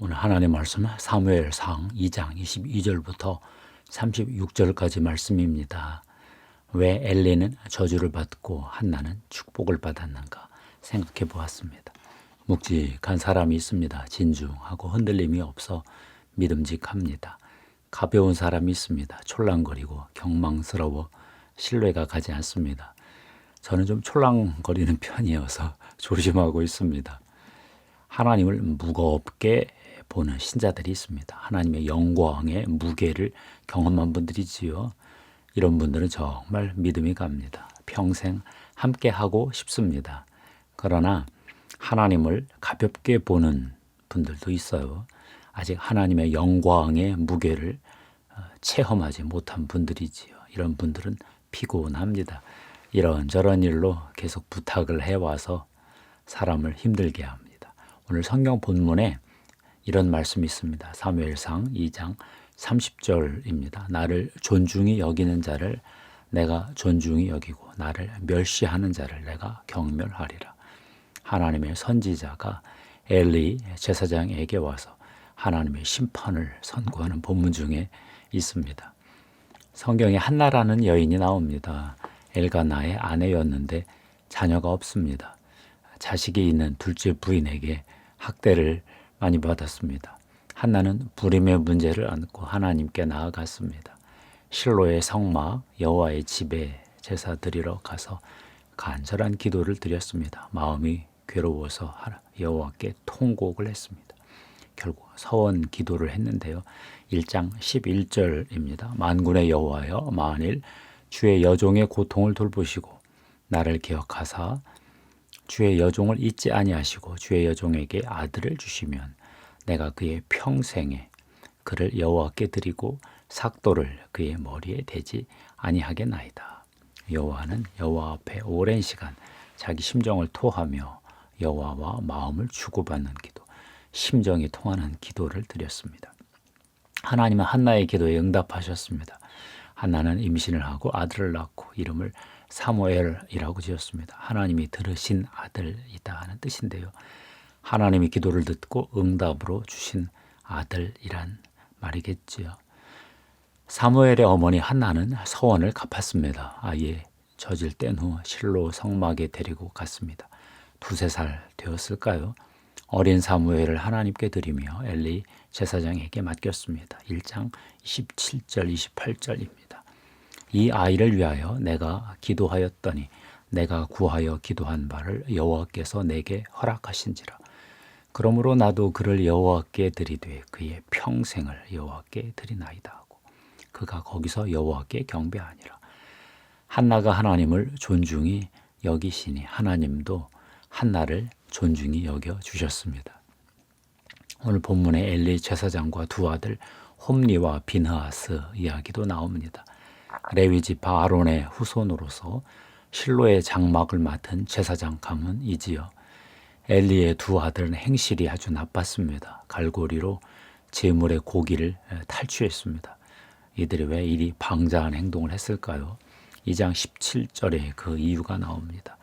오늘 하나님의 말씀은 사무엘상 2장 22절부터 36절까지 말씀입니다. 왜 엘리는 저주를 받고 한나는 축복을 받았는가 생각해 보았습니다. 묵직한 사람이 있습니다. 진중하고 흔들림이 없어 믿음직합니다. 가벼운 사람이 있습니다. 촐랑거리고 경망스러워 신뢰가 가지 않습니다. 저는 좀 촐랑거리는 편이어서 조심하고 있습니다. 하나님을 무겁게 보는 신자들이 있습니다. 하나님의 영광의 무게를 경험한 분들이지요. 이런 분들은 정말 믿음이 갑니다. 평생 함께 하고 싶습니다. 그러나 하나님을 가볍게 보는 분들도 있어요. 아직 하나님의 영광의 무게를 체험하지 못한 분들이지요. 이런 분들은 피곤합니다. 이런저런 일로 계속 부탁을 해와서 사람을 힘들게 합니다. 오늘 성경 본문에 이런 말씀이 있습니다. 사무엘상 2장 30절입니다. 나를 존중히 여기는 자를 내가 존중히 여기고 나를 멸시하는 자를 내가 경멸하리라. 하나님의 선지자가 엘리 제사장에게 와서 하나님의 심판을 선고하는 본문 중에 있습니다. 성경에 한나라는 여인이 나옵니다. 엘가나의 아내였는데 자녀가 없습니다. 자식이 있는 둘째 부인에게 학대를 많이 받았습니다. 한나는 불임의 문제를 안고 하나님께 나아갔습니다. 실로의 성막 여호와의 집에 제사 드리러 가서 간절한 기도를 드렸습니다. 마음이 괴로워서 여호와께 통곡을 했습니다. 결국 서원 기도를 했는데요. 1장 11절입니다. 만군의 여호와여 만일 주의 여종의 고통을 돌보시고 나를 기억하사 주의 여종을 잊지 아니하시고 주의 여종에게 아들을 주시면 내가 그의 평생에 그를 여호와께 드리고 삭도를 그의 머리에 대지 아니하겠나이다. 여호와는 여호와 앞에 오랜 시간 자기 심정을 토하며 여호와와 마음을 주고받는 기도, 심정이 통하는 기도를 드렸습니다. 하나님은 한나의 기도에 응답하셨습니다. 한나는 임신을 하고 아들을 낳고 이름을 사무엘이라고 지었습니다. 하나님이 들으신 아들이다 하는 뜻인데요. 하나님이 기도를 듣고 응답으로 주신 아들이란 말이겠지요. 사무엘의 어머니 한나는 서원을 갚았습니다. 아예 젖을 뗀 후 실로 성막에 데리고 갔습니다. 2~3살 되었을까요? 어린 사무엘을 하나님께 드리며 엘리 제사장에게 맡겼습니다. 1장 27절 28절입니다. 이 아이를 위하여 내가 기도하였더니 내가 구하여 기도한 바를 여호와께서 내게 허락하신지라. 그러므로 나도 그를 여호와께 드리되 그의 평생을 여호와께 드리나이다 하고 그가 거기서 여호와께 경배하니라. 한나가 하나님을 존중히 여기시니 하나님도 한나를 존중히 여겨 주셨습니다. 오늘 본문에 엘리 제사장과 두 아들 홈리와 비느하스 이야기도 나옵니다. 레위 지파 아론의 후손으로서 실로의 장막을 맡은 제사장 가문이지요. 엘리의 두 아들은 행실이 아주 나빴습니다. 갈고리로 제물의 고기를 탈취했습니다. 이들이 왜 이리 방자한 행동을 했을까요? 2장 17절에 그 이유가 나옵니다.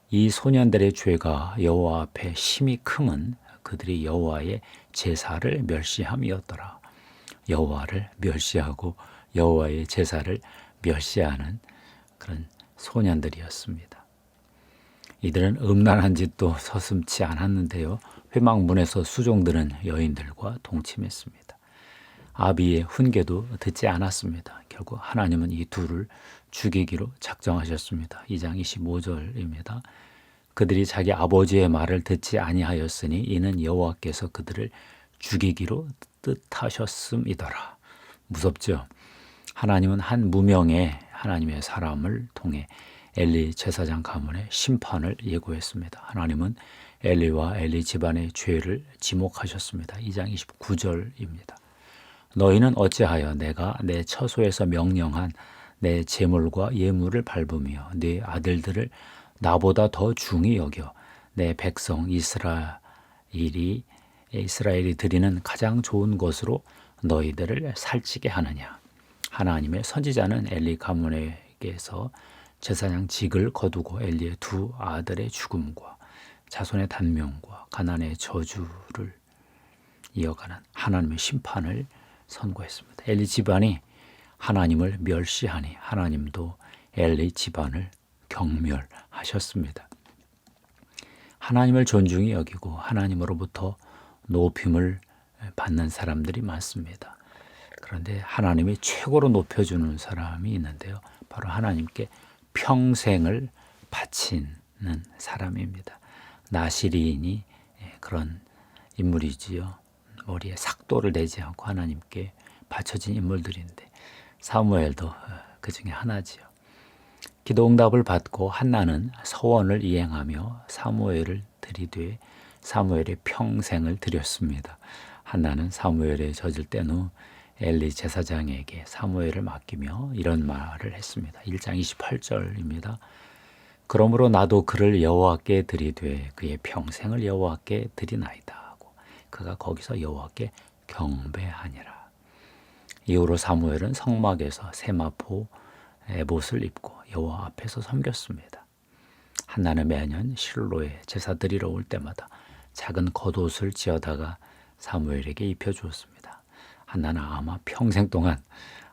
이 소년들의 죄가 여호와 앞에 심히 크면 그들이 여호와의 제사를 멸시함이었더라. 여호와를 멸시하고 여호와의 제사를 멸시하는 그런 소년들이었습니다. 이들은 음란한 짓도 서슴지 않았는데요. 회막문에서 수종드는 여인들과 동침했습니다. 아비의 훈계도 듣지 않았습니다. 결국 하나님은 이 둘을 죽이기로 작정하셨습니다. 2장 25절입니다. 그들이 자기 아버지의 말을 듣지 아니하였으니 이는 여호와께서 그들을 죽이기로 뜻하셨음이더라. 무섭죠? 하나님은 한 무명의 하나님의 사람을 통해 엘리 제사장 가문의 심판을 예고했습니다. 하나님은 엘리와 엘리 집안의 죄를 지목하셨습니다. 2장 29절입니다. 너희는 어찌하여 내가 내 처소에서 명령한 내 제물과 예물을 밟으며 네 아들들을 나보다 더 중히 여겨 내 백성 이스라엘이 드리는 가장 좋은 것으로 너희들을 살찌게 하느냐. 하나님의 선지자는 엘리 가문에게서 제사장 직을 거두고 엘리의 두 아들의 죽음과 자손의 단명과 가난의 저주를 이어가는 하나님의 심판을 선고했습니다. 엘리 집안이 하나님을 멸시하니 하나님도 엘리 집안을 경멸하셨습니다. 하나님을 존중히 여기고 하나님으로부터 높임을 받는 사람들이 많습니다. 그런데 하나님이 최고로 높여주는 사람이 있는데요. 바로 하나님께 평생을 바치는 사람입니다. 나시린이 그런 인물이지요. 머리에 삭도를 내지 않고 하나님께 바쳐진 인물들인데 사무엘도 그 중에 하나지요. 기도응답을 받고 한나는 서원을 이행하며 사무엘을 들이되 사무엘의 평생을 드렸습니다. 한나는 사무엘에 젖을 땐 후 엘리 제사장에게 사무엘을 맡기며 이런 말을 했습니다. 1장 28절입니다. 그러므로 나도 그를 여호와께 드리되 그의 평생을 여호와께 드리나이다 하고 그가 거기서 여호와께 경배하니라. 이후로 사무엘은 성막에서 세마포 에봇을 입고 여호와 앞에서 섬겼습니다. 한나는 매년 실로에 제사 드리러 올 때마다 작은 겉옷을 지어다가 사무엘에게 입혀주었습니다. 한나는 아마 평생 동안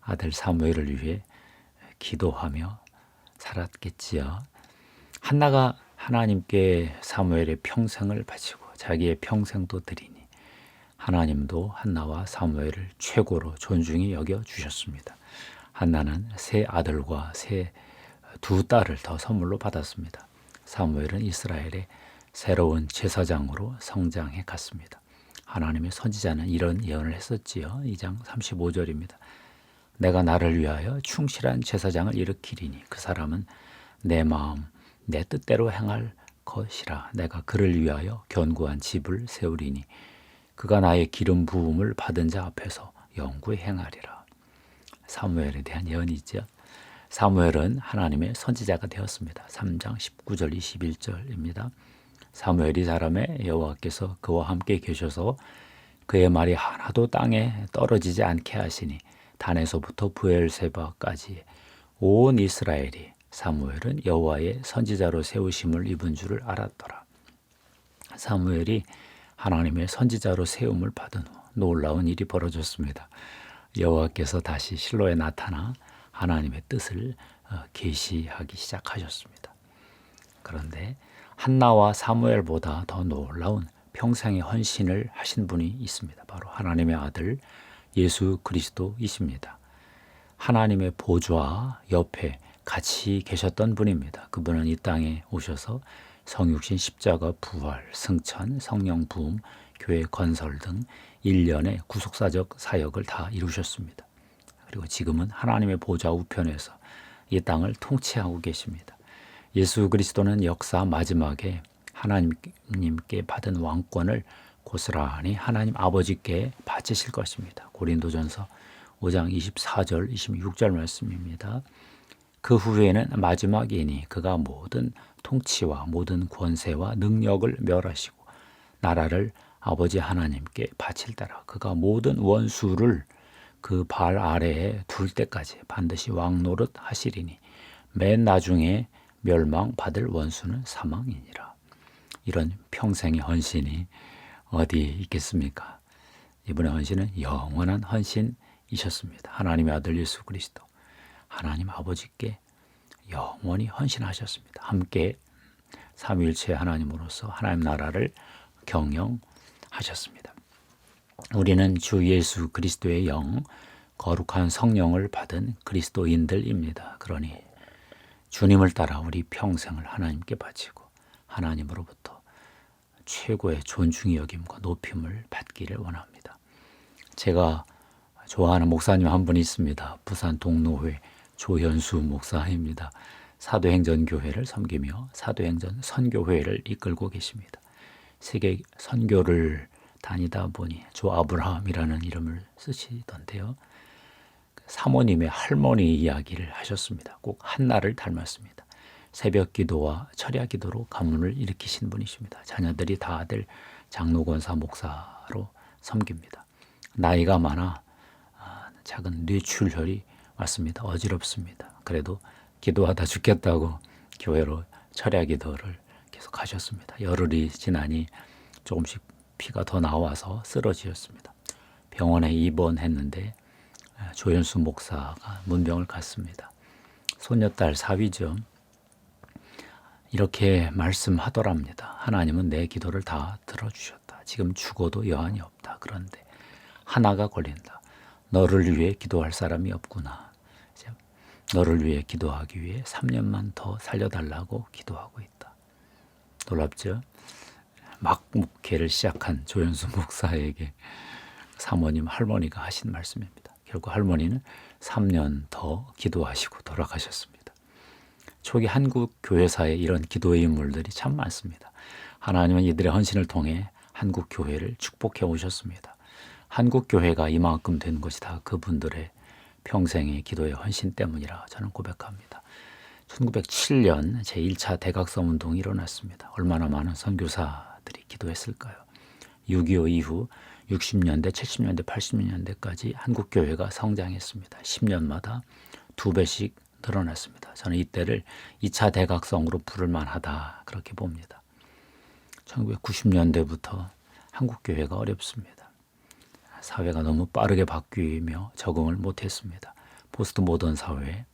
아들 사무엘을 위해 기도하며 살았겠지요. 한나가 하나님께 사무엘의 평생을 바치고 자기의 평생도 드리니 하나님도 한나와 사무엘을 최고로 존중히 여겨 주셨습니다. 한나는 세 아들과 세 두 딸을 더 선물로 받았습니다. 사무엘은 이스라엘의 새로운 제사장으로 성장해 갔습니다. 하나님의 선지자는 이런 예언을 했었지요. 2장 35절입니다. 내가 나를 위하여 충실한 제사장을 일으키리니 그 사람은 내 마음 내 뜻대로 행할 것이라. 내가 그를 위하여 견고한 집을 세우리니 그가 나의 기름 부음을 받은 자 앞에서 영구히 행하리라. 사무엘에 대한 예언이죠. 사무엘은 하나님의 선지자가 되었습니다. 3장 19절 21절입니다. 사무엘이 자라매 여호와께서 그와 함께 계셔서 그의 말이 하나도 땅에 떨어지지 않게 하시니 단에서부터 브엘세바까지 온 이스라엘이 사무엘은 여호와의 선지자로 세우심을 입은 줄을 알았더라. 사무엘이 하나님의 선지자로 세움을 받은 후 놀라운 일이 벌어졌습니다. 여호와께서 다시 실로에 나타나 하나님의 뜻을 계시하기 시작하셨습니다. 그런데 한나와 사무엘보다 더 놀라운 평생의 헌신을 하신 분이 있습니다. 바로 하나님의 아들 예수 그리스도이십니다. 하나님의 보좌 옆에 같이 계셨던 분입니다. 그분은 이 땅에 오셔서 성육신, 십자가, 부활, 승천, 성령 부음, 교회 건설 등 일련의 구속사적 사역을 다 이루셨습니다. 그리고 지금은 하나님의 보좌 우편에서 이 땅을 통치하고 계십니다. 예수 그리스도는 역사 마지막에 하나님께 받은 왕권을 고스란히 하나님 아버지께 바치실 것입니다. 고린도전서 5장 24절 26절 말씀입니다. 그 후에는 마지막이니 그가 모든 통치와 모든 권세와 능력을 멸하시고 나라를 아버지 하나님께 바칠 때라. 그가 모든 원수를 그 발 아래에 둘 때까지 반드시 왕노릇 하시리니 맨 나중에 멸망받을 원수는 사망이니라. 이런 평생의 헌신이 어디 있겠습니까? 이분의 헌신은 영원한 헌신이셨습니다. 하나님의 아들 예수 그리스도 하나님 아버지께 영원히 헌신하셨습니다. 함께 삼위일체 하나님으로서 하나님 나라를 경영하셨습니다. 우리는 주 예수 그리스도의 영, 거룩한 성령을 받은 그리스도인들입니다. 그러니 주님을 따라 우리 평생을 하나님께 바치고 하나님으로부터 최고의 존중의 여김과 높임을 받기를 원합니다. 제가 좋아하는 목사님 한 분이 있습니다. 부산 동로회 조현수 목사입니다. 사도행전 교회를 섬기며 사도행전 선교회를 이끌고 계십니다. 세계 선교를 다니다 보니 조 아브라함이라는 이름을 쓰시던데요. 사모님의 할머니 이야기를 하셨습니다. 꼭 한나를 닮았습니다. 새벽 기도와 철야 기도로 가문을 일으키신 분이십니다. 자녀들이 다들 장로권사 목사로 섬깁니다. 나이가 많아 작은 뇌출혈이 왔습니다. 어지럽습니다. 그래도 기도하다 죽겠다고 교회로 철야 기도를 계속 하셨습니다. 열흘이 지나니 조금씩 피가 더 나와서 쓰러지셨습니다. 병원에 입원했는데 조현수 목사가 문병을 갔습니다. 손녀딸 사위죠. 이렇게 말씀하더랍니다. 하나님은 내 기도를 다 들어주셨다. 지금 죽어도 여한이 없다. 그런데 하나가 걸린다. 너를 위해 기도할 사람이 없구나. 너를 위해 기도하기 위해 3년만 더 살려달라고 기도하고 있다. 놀랍죠? 막 목회를 시작한 조현수 목사에게 사모님 할머니가 하신 말씀입니다. 결국 할머니는 3년 더 기도하시고 돌아가셨습니다. 초기 한국 교회사에 이런 기도의 인물들이 참 많습니다. 하나님은 이들의 헌신을 통해 한국 교회를 축복해 오셨습니다. 한국 교회가 이만큼 된 것이 다 그분들의 평생의 기도의 헌신 때문이라 저는 고백합니다. 1907년 제1차 대각성 운동이 일어났습니다. 얼마나 많은 선교사들이 기도했을까요? 6.25 이후 60년대, 70년대, 80년대까지 한국 교회가 성장했습니다. 10년마다 2배씩 늘어났습니다. 저는 이때를 2차 대각성으로 부를 만하다 그렇게 봅니다. 1990년대부터 한국 교회가 어렵습니다. 사회가 너무 빠르게 바뀌며 적응을 못했습니다. 포스트 모던 사회,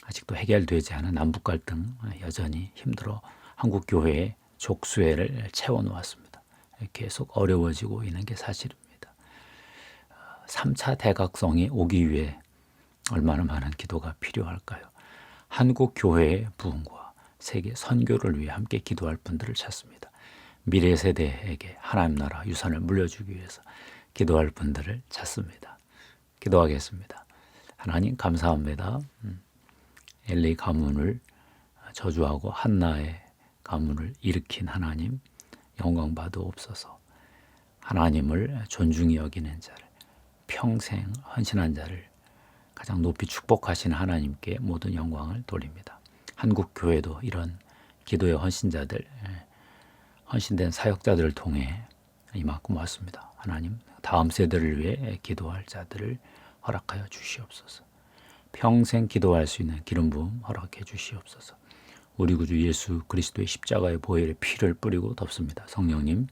아직도 해결되지 않은 남북 갈등 여전히 힘들어 한국 교회의 족수회를 채워놓았습니다. 계속 어려워지고 있는 게 사실입니다. 3차 대각성이 오기 위해 얼마나 많은 기도가 필요할까요? 한국 교회의 부흥과 세계 선교를 위해 함께 기도할 분들을 찾습니다. 미래 세대에게 하나님 나라 유산을 물려주기 위해서 기도할 분들을 찾습니다. 기도하겠습니다. 하나님 감사합니다. LA 가문을 저주하고 한나의 가문을 일으킨 하나님 영광 받으옵소서. 하나님을 존중히 여기는 자를, 평생 헌신한 자를 가장 높이 축복하신 하나님께 모든 영광을 돌립니다. 한국 교회도 이런 기도의 헌신자들, 헌신된 사역자들을 통해 이만큼 왔습니다. 하나님 다음 세대를 위해 기도할 자들을 허락하여 주시옵소서. 평생 기도할 수 있는 기름 부음 허락해 주시옵소서. 우리 구주 예수 그리스도의 십자가의 보혈의 피를 뿌리고 덮습니다. 성령님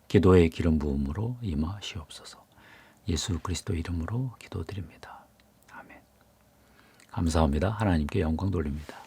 기도의 기름 부음으로 임하시옵소서. 예수 그리스도 이름으로 기도드립니다. 아멘. 감사합니다. 하나님께 영광 돌립니다.